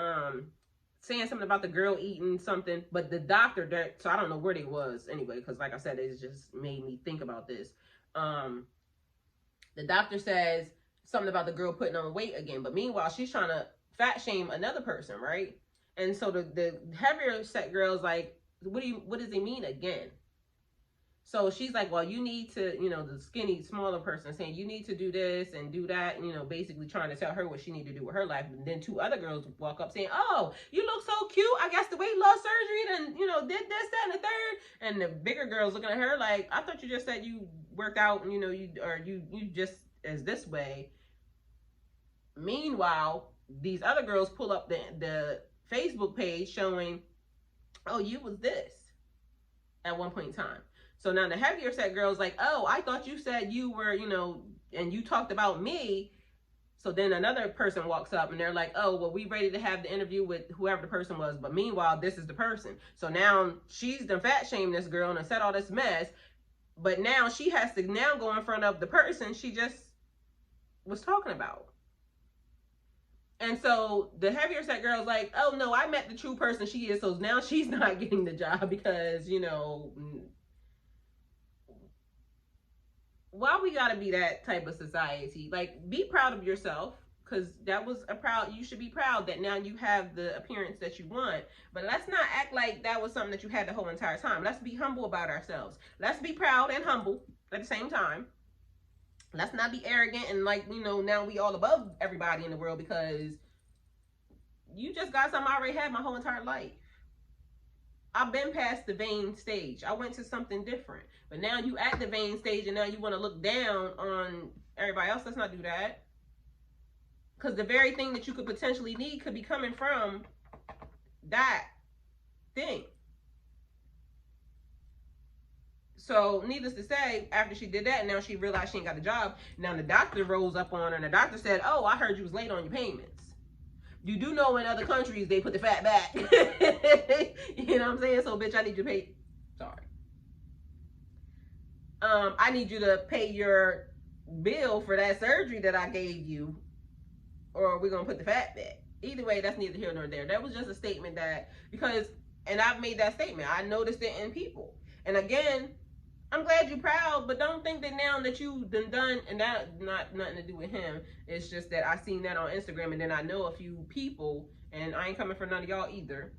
S1: saying something about the girl eating something. But the doctor, so I don't know where they was anyway, because like I said, it just made me think about this. The doctor says something about the girl putting on weight again. But meanwhile, she's trying to fat shame another person, right? And so the heavier set girl's like, what does he mean again? So she's like, well, you need to, the skinny, smaller person saying, you need to do this and do that. And, basically trying to tell her what she need to do with her life. And then two other girls walk up saying, oh, you look so cute. I guess the weight loss surgery and, did this, that, and the third. And the bigger girls looking at her like, I thought you just said you worked out and, you just as this way. Meanwhile, these other girls pull up the Facebook page showing, oh, you was this at one point in time. So now the heavier set girl's like, oh, I thought you said you were, and you talked about me. So then another person walks up and they're like, oh, well, we ready to have the interview with whoever the person was. But meanwhile, this is the person. So now she's done fat shamed this girl and said all this mess. But now she has to now go in front of the person she just was talking about. And so the heavier set girl's like, oh, no, I met the true person she is. So now she's not getting the job because, why we gotta be that type of society? Like, be proud of yourself, because that was you should be proud that now you have the appearance that you want. But let's not act like that was something that you had the whole entire time. Let's be humble about ourselves. Let's be proud and humble at the same time. Let's not be arrogant and like, now we all above everybody in the world because you just got something I already had my whole entire life. I've been past the vain stage. I went to something different. But now you at the vain stage and now you want to look down on everybody else. Let's not do that. Because the very thing that you could potentially need could be coming from that thing. So needless to say, after she did that, now she realized she ain't got a job. Now the doctor rose up on her, and the doctor said, oh, I heard you was late on your payments. You do know in other countries they put the fat back. You know what I'm saying? So bitch, I need you to pay. Sorry. I need you to pay your bill for that surgery that I gave you, or we're gonna put the fat back. Either way, that's neither here nor there. That was just a statement that, because, and I've made that statement, I noticed it in people. And again, I'm glad you're proud, but don't think that now that you done, and that not nothing to do with him. It's just that I seen that on Instagram, and then I know a few people, and I ain't coming for none of y'all either.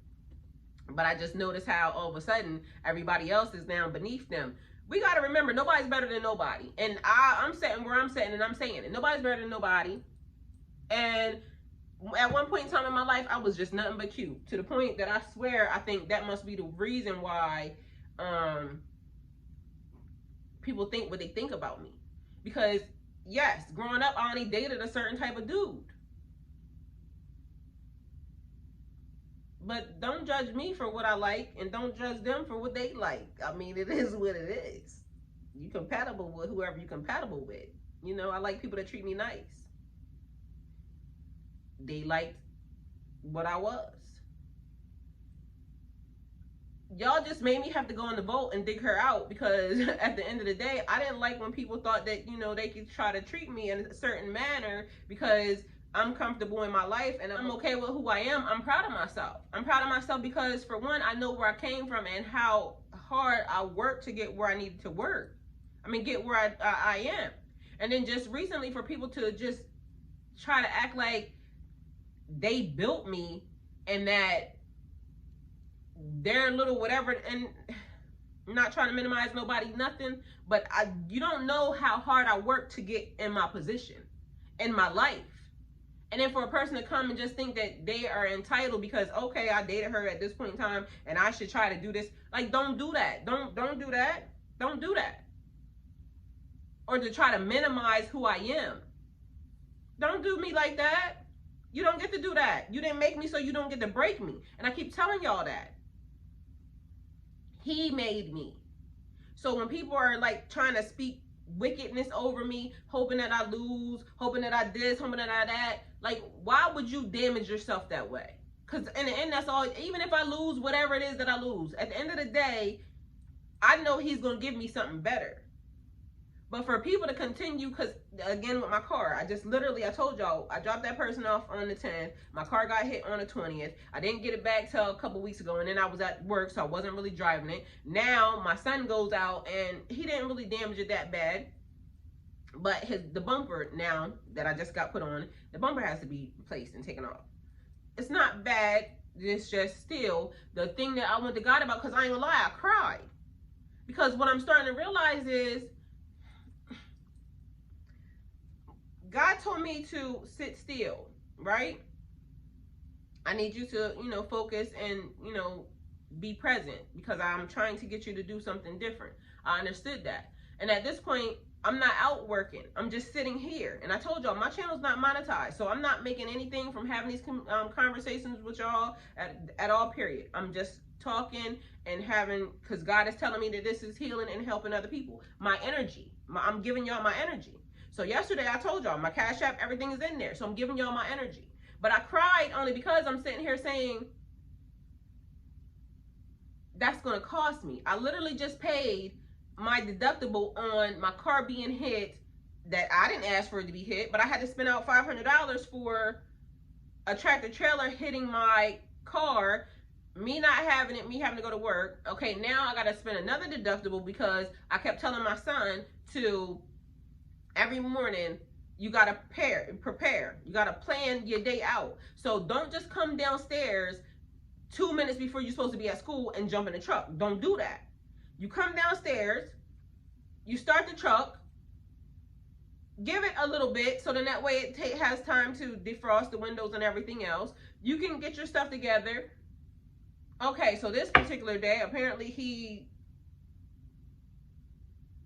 S1: But I just noticed how all of a sudden everybody else is now beneath them. We got to remember, nobody's better than nobody. And I'm sitting where I'm sitting, and I'm saying it. Nobody's better than nobody. And at one point in time in my life, I was just nothing but cute. To the point that I swear, I think that must be the reason why people think what they think about me. Because, yes, growing up, I only dated a certain type of dude. But don't judge me for what I like, and don't judge them for what they like. I mean, it is what it is. You compatible with whoever you're compatible with. You know, I like people that treat me nice. They liked what I was. Y'all just made me have to go on the vote and dig her out, because at the end of the day, I didn't like when people thought that, you know, they could try to treat me in a certain manner because I'm comfortable in my life and I'm okay with who I am. I'm proud of myself. I'm proud of myself because, for one, I know where I came from and how hard I worked to get where I needed to work. I mean, get where I am. And then just recently, for people to just try to act like they built me and that they're little whatever, and I'm not trying to minimize nobody, nothing, but you don't know how hard I worked to get in my position, in my life. And then for a person to come and just think that they are entitled because, okay, I dated her at this point in time and I should try to do this. Like, don't do that. Don't do that. Don't do that. Or to try to minimize who I am. Don't do me like that. You don't get to do that. You didn't make me, so you don't get to break me. And I keep telling y'all that. He made me. So when people are like trying to speak wickedness over me, hoping that I lose, hoping that I this, hoping that I that, like, why would you damage yourself that way? Because in the end, that's all. Even if I lose whatever it is that I lose, at the end of the day, I know he's going to give me something better. But for people to continue, because again with my car, I told y'all, I dropped that person off on the 10th. My car got hit on the 20th. I didn't get it back till a couple weeks ago, and then I was at work, so I wasn't really driving it. Now my son goes out, and he didn't really damage it that bad. But the bumper now that I just got put on, the bumper has to be replaced and taken off. It's not bad. It's just still the thing that I went to God about, because I ain't gonna lie, I cried. Because what I'm starting to realize is, God told me to sit still, right? I need you to, focus and, be present, because I'm trying to get you to do something different. I understood that. And at this point, I'm not out working. I'm just sitting here. And I told y'all, my channel's not monetized. So I'm not making anything from having these conversations with y'all at all, period. I'm just talking and having, because God is telling me that this is healing and helping other people. My energy. I'm giving y'all my energy. So yesterday I told y'all, my Cash App, everything is in there. So I'm giving y'all my energy. But I cried only because I'm sitting here saying, that's going to cost me. I literally just paid my deductible on my car being hit, that I didn't ask for it to be hit, but I had to spend out $500 for a tractor trailer hitting my car, me not having it, me having to go to work. Okay, now I got to spend another deductible because I kept telling my son to, every morning, you got to prepare. You got to plan your day out. So don't just come downstairs 2 minutes before you're supposed to be at school and jump in the truck. Don't do that. You come downstairs, you start the truck, give it a little bit, so then that way it has time to defrost the windows and everything else. You can get your stuff together. Okay, so this particular day, apparently he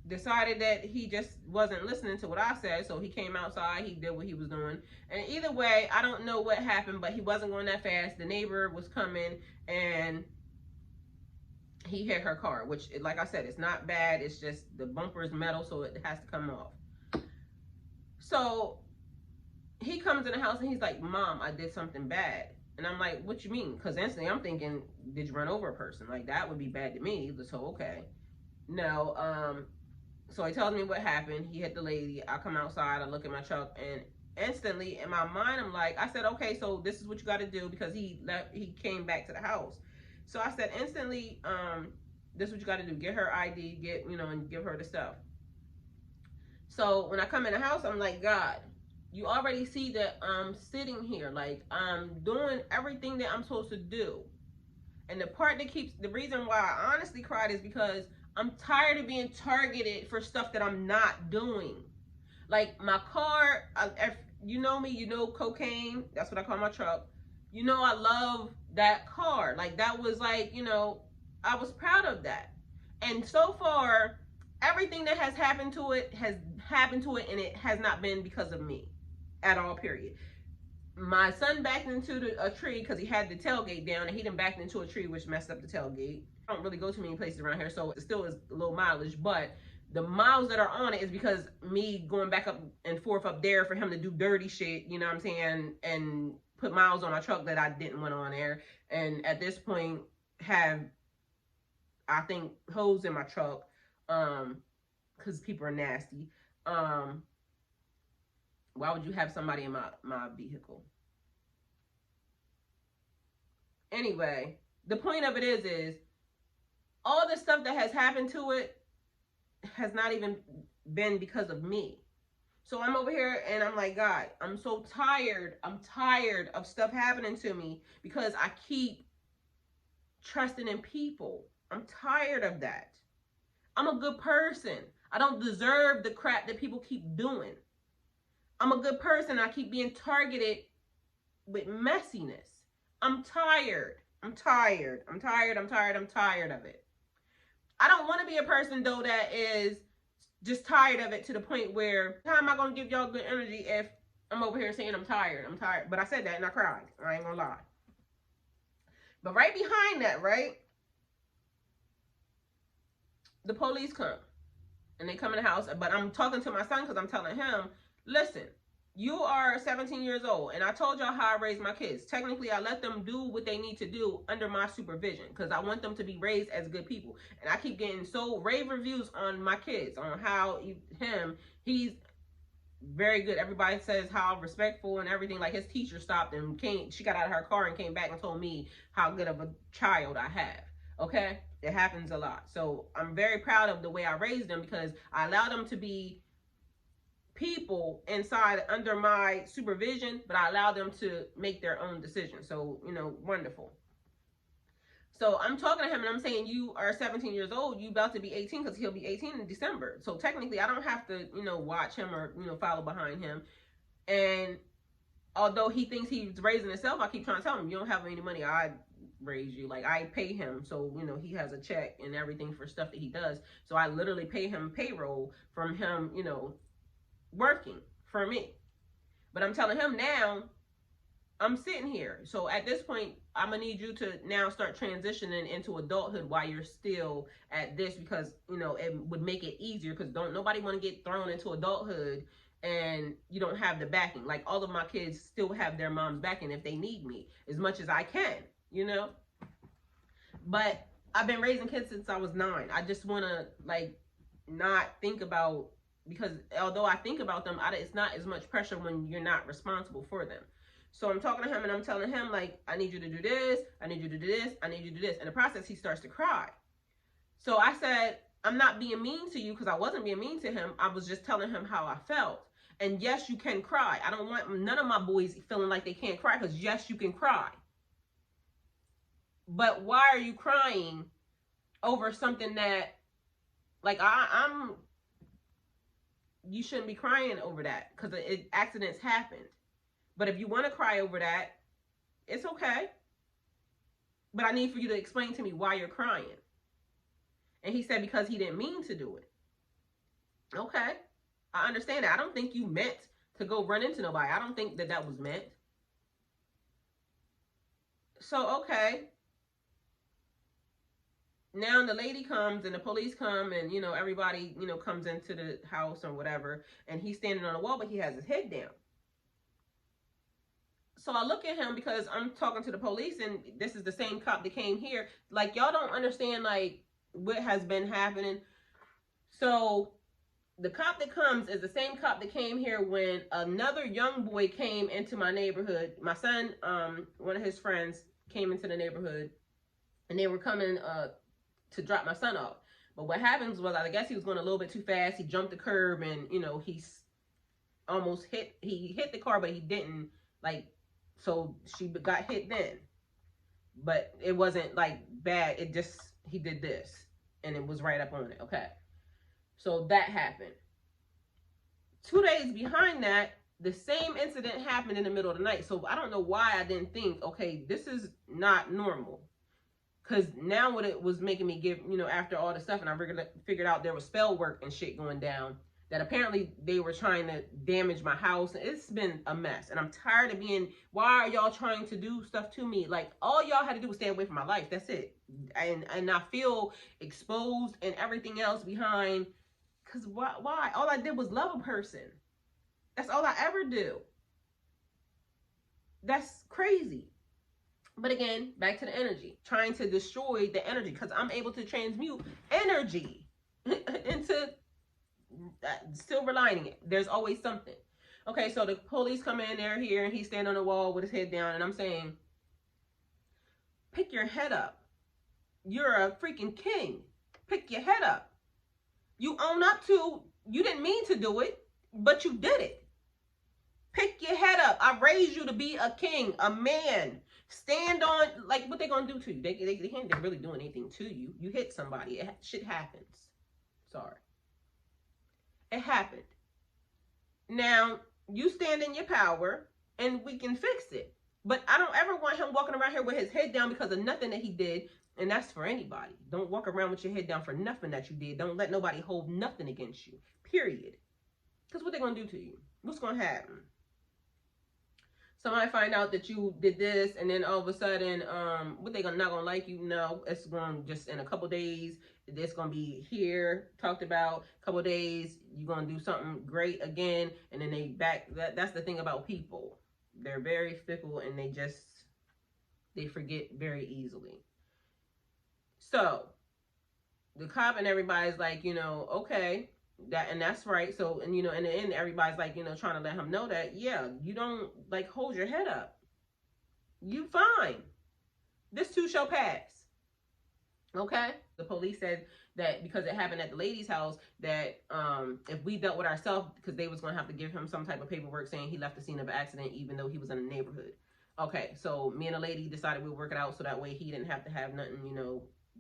S1: decided that he just wasn't listening to what I said, so he came outside, he did what he was doing. And either way, I don't know what happened, but he wasn't going that fast. The neighbor was coming, and he hit her car, which, like I said, it's not bad. It's just the bumper is metal, so it has to come off. So he comes in the house, and he's like, Mom, I did something bad. And I'm like, what you mean? Because instantly I'm thinking, did you run over a person? Like, that would be bad to me. So, okay. No, so he tells me what happened. He hit the lady. I come outside. I look at my truck, and instantly in my mind, I'm like, I said, okay, so this is what you got to do, because he came back to the house. So I said, instantly, this is what you got to do. Get her ID, and give her the stuff. So when I come in the house, I'm like, God, you already see that I'm sitting here, like I'm doing everything that I'm supposed to do. And the reason why I honestly cried is because I'm tired of being targeted for stuff that I'm not doing. Like my car, if you know me, you know cocaine. That's what I call my truck. You know I love that car. Like that was like, I was proud of that. And so far, everything that has happened to it has happened to it, and it has not been because of me at all, period. My son backed into a tree because he had the tailgate down, and he done backed into a tree, which messed up the tailgate. I don't really go too many places around here, so it still is low mileage, but the miles that are on it is because me going back up and forth up there for him to do dirty shit, you know what I'm saying, and put miles on my truck that I didn't want on there. And at this point have, I think, holes in my truck, because people are nasty. Why would you have somebody in my vehicle? Anyway, the point of it is all the stuff that has happened to it has not even been because of me. So I'm over here and I'm like, God, I'm so tired. I'm tired of stuff happening to me because I keep trusting in people. I'm tired of that. I'm a good person. I don't deserve the crap that people keep doing. I'm a good person. I keep being targeted with messiness. I'm tired. I'm tired. I'm tired. I'm tired. I'm tired of it. I don't want to be a person, though, that is just tired of it to the point where, how am I going to give y'all good energy if I'm over here saying I'm tired? I'm tired. But I said that and I cried. I ain't going to lie. But right behind that, right, the police come. And they come in the house. But I'm talking to my son because I'm telling him, listen, you are 17 years old, and I told y'all how I raised my kids. Technically, I let them do what they need to do under my supervision because I want them to be raised as good people. And I keep getting so rave reviews on my kids, on how he's very good. Everybody says how respectful and everything. Like his teacher stopped and she got out of her car and came back and told me how good of a child I have. Okay? It happens a lot. So I'm very proud of the way I raised them because I allowed them to be people inside under my supervision, but I allow them to make their own decisions. So, wonderful. So I'm talking to him and I'm saying, you are 17 years old. You about to be 18 because he'll be 18 in December. So technically I don't have to, watch him or, follow behind him. And although he thinks he's raising himself, I keep trying to tell him, you don't have any money. I raise you. Like I pay him. So, he has a check and everything for stuff that he does. So I literally pay him payroll from him, working for me. But I'm telling him now, I'm sitting here. So at this point, I'm gonna need you to now start transitioning into adulthood while you're still at this, because it would make it easier, because don't nobody want to get thrown into adulthood and you don't have the backing. Like all of my kids still have their mom's backing if they need me as much as I can, But I've been raising kids since I was 9. I just want to not think about, because although I think about them, it's not as much pressure when you're not responsible for them. So I'm talking to him and I'm telling him, I need you to do this, I need you to do this, I need you to do this. In the process, he starts to cry. So I said, I'm not being mean to you, because I wasn't being mean to him. I was just telling him how I felt. And yes, you can cry. I don't want none of my boys feeling like they can't cry, because yes, you can cry. But why are you crying over something that, you shouldn't be crying over that, because accidents happened. But if you want to cry over that, it's okay. But I need for you to explain to me why you're crying. And he said because he didn't mean to do it. Okay. I understand that. I don't think you meant to go run into nobody. I don't think that that was meant. So, okay. Now the lady comes and the police come and, everybody, comes into the house or whatever. And he's standing on the wall, but he has his head down. So I look at him because I'm talking to the police, and this is the same cop that came here. Like, y'all don't understand, like, what has been happening. So the cop that comes is the same cop that came here when another young boy came into my neighborhood. My son, one of his friends, came into the neighborhood, and they were coming to drop my son off. But what happens was, I guess he was going a little bit too fast. He jumped the curb, and he's almost he hit the car, but he didn't, like, so she got hit then. But it wasn't like bad. It just, he did this, and it was right up on it. Okay. So that happened. 2 days behind that, the same incident happened in the middle of the night. So I don't know why I didn't think, okay, this is not normal. Because now what it was making me give, after all the stuff, and I figured out there was spell work and shit going down, that apparently they were trying to damage my house. It's been a mess. And I'm tired of being, why are y'all trying to do stuff to me? Like, all y'all had to do was stay away from my life. That's it. And I feel exposed and everything else behind. Because why? All I did was love a person. That's all I ever do. That's crazy. But again, back to the energy. Trying to destroy the energy. Because I'm able to transmute energy into silver lining it. There's always something. Okay, so the police come in, they're here, and he's standing on the wall with his head down, and I'm saying, pick your head up. You're a freaking king. Pick your head up. You own up to, you didn't mean to do it, but you did it. Pick your head up. I raised you to be a king, a man. Stand on, like, what they gonna do to you? They ain't really doing anything to you. You hit somebody. Shit happens. Sorry. It happened. Now, you stand in your power, and we can fix it. But I don't ever want him walking around here with his head down because of nothing that he did. And that's for anybody. Don't walk around with your head down for nothing that you did. Don't let nobody hold nothing against you. Period. Because what they going to do to you? What's going to happen? Somebody find out that you did this, and then all of a sudden, what they not going to like you? No, it's going to just in a couple days, it's going to be here, talked about. A couple days, you're going to do something great again, and then they back. That's the thing about people. They're very fickle, and they forget very easily. So the cop and everybody's like, okay, that's right. So, and in the end, everybody's like, trying to let him know that, yeah, you don't, like, hold your head up. You fine. This too shall pass. Okay. The police said that because it happened at the lady's house, that if we dealt with ourselves, because they was going to have to give him some type of paperwork saying he left the scene of an accident, even though he was in the neighborhood. Okay. So me and the lady decided we'd work it out so that way he didn't have to have nothing,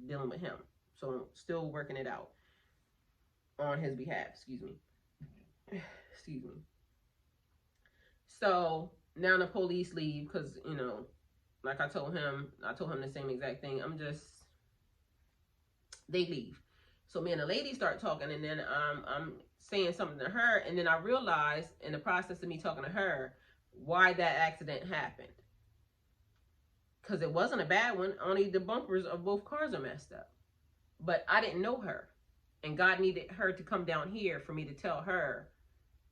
S1: dealing with him. So still working it out on his behalf. Excuse me. So now the police leave because, like I told him the same exact thing. They leave. So me and the lady start talking, and then I'm saying something to her, and then I realized in the process of me talking to her why that accident happened. Because it wasn't a bad one. Only the bumpers of both cars are messed up. But I didn't know her. And God needed her to come down here for me to tell her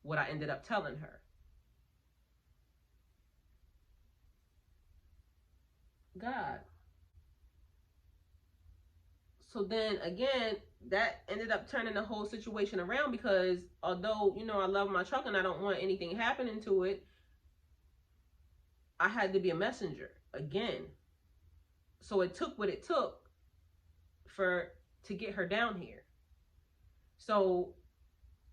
S1: what I ended up telling her. God. So then again, that ended up turning the whole situation around because although, I love my truck and I don't want anything happening to it, I had to be a messenger again. So it took what it took to get her down here. So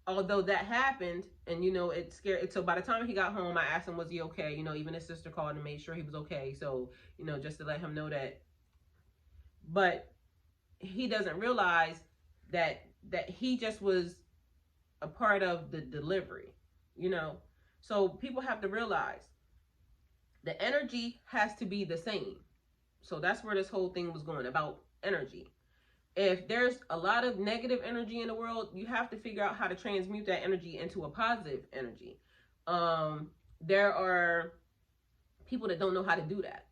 S1: although that happened and, it scared, so by the time he got home, I asked him, was he okay? Even his sister called and made sure he was okay. So, just to let him know that. But he doesn't realize that he just was a part of the delivery, So people have to realize the energy has to be the same. So that's where this whole thing was going, about energy. if there's a lot of negative energy in the world, you have to figure out how to transmute that energy into a positive energy. There are people that don't know how to do that.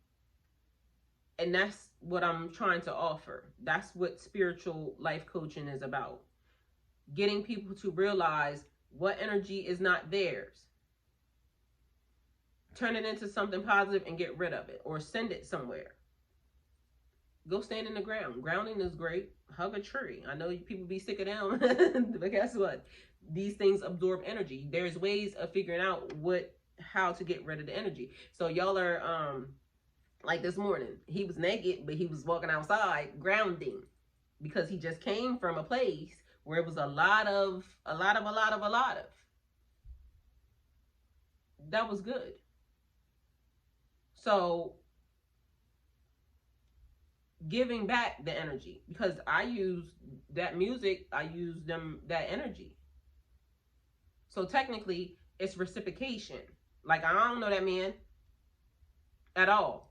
S1: And that's what I'm trying to offer. That's what spiritual life coaching is about. Getting people to realize what energy is not theirs. Turn it into something positive and get rid of it, or send it somewhere. Go stand in the ground. Grounding is great. Hug a tree. I know people be sick of them, but guess what? These things absorb energy. There's ways of figuring out how to get rid of the energy. So y'all are like this morning, he was naked, but he was walking outside grounding, because he just came from a place where it was a lot of. That was good. So giving back the energy, because I use that music, I use that energy. So technically it's reciprocation. Like, I don't know that man at all.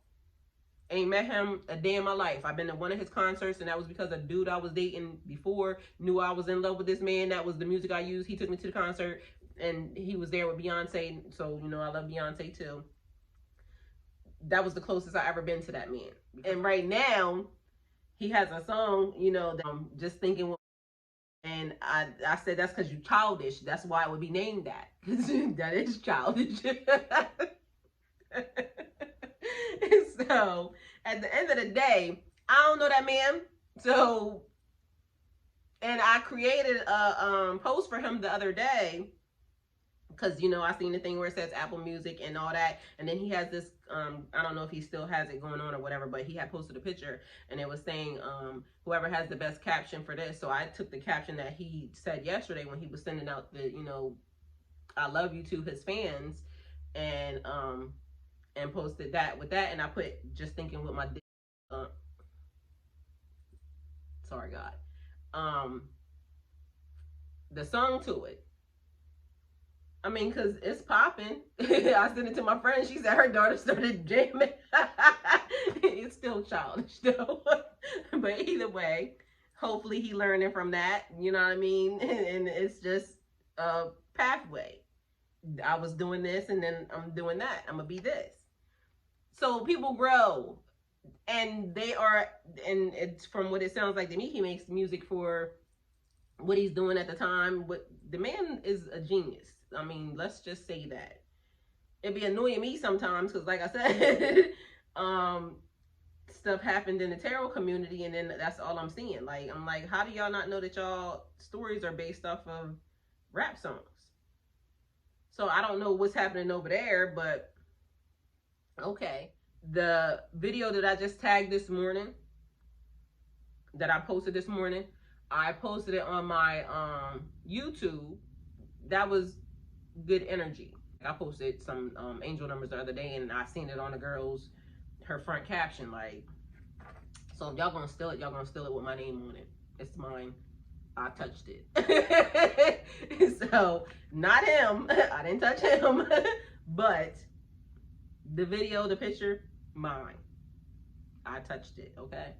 S1: Ain't met him a day in my life. I've been to one of his concerts, and that was because a dude I was dating before knew I was in love with this man. That was the music I used. He took me to the concert, and he was there with Beyonce. So, you know, I love Beyonce too. That was the closest I ever been to that man. And right now, he has a song, you know, that I'm just thinking. And I said, that's because you're childish. That's why it would be named that. Because that is childish. So, at the end of the day, I don't know that man. So, and I created a post for him the other day, because, you know, I seen the thing where it says Apple Music and all that. And then he has this, I don't know if he still has it going on or whatever, but he had posted a picture, and it was saying, whoever has the best caption for this. So I took the caption that he said yesterday when he was sending out the, you know, I love you to his fans, and posted that with that. And I put, just thinking with my, sorry, God, the song to it. I mean, because it's popping. I sent it to my friend. She said her daughter started jamming. It's still childish, though. But either way, hopefully he learning from that. You know what I mean? And it's just a pathway. I was doing this, and then I'm doing that. I'm going to be this. So people grow. And they are, and it's from what it sounds like to me, he makes music for what he's doing at the time. But the man is a genius. I mean, let's just say that. It'd be annoying me sometimes, because like I said, stuff happened in the tarot community, and then that's all I'm seeing. Like, I'm like, how do y'all not know that y'all stories are based off of rap songs? So I don't know what's happening over there, but okay. The video that I just tagged this morning, that I posted this morning, I posted it on my YouTube. That was good energy. I posted some angel numbers the other day, and I seen it on the girl's, her front caption, like, so if y'all gonna steal it, y'all gonna steal it with my name on it. It's mine. I touched it. So, not him. I didn't touch him. But the video, the picture, mine. I touched it, okay?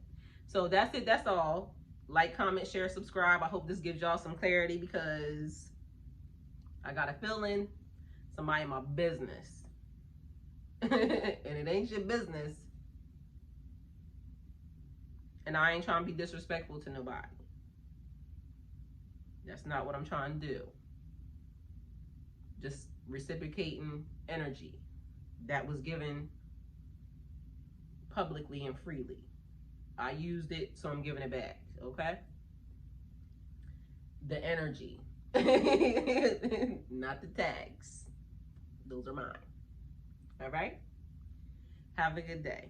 S1: So that's it. That's all. Like, comment, share, subscribe. I hope this gives y'all some clarity, because I got a feeling somebody in my business. And it ain't your business. And I ain't trying to be disrespectful to nobody. That's not what I'm trying to do. Just reciprocating energy that was given publicly and freely. I used it, so I'm giving it back, okay? The energy. Not the tags. Those are mine. All right? Have a good day.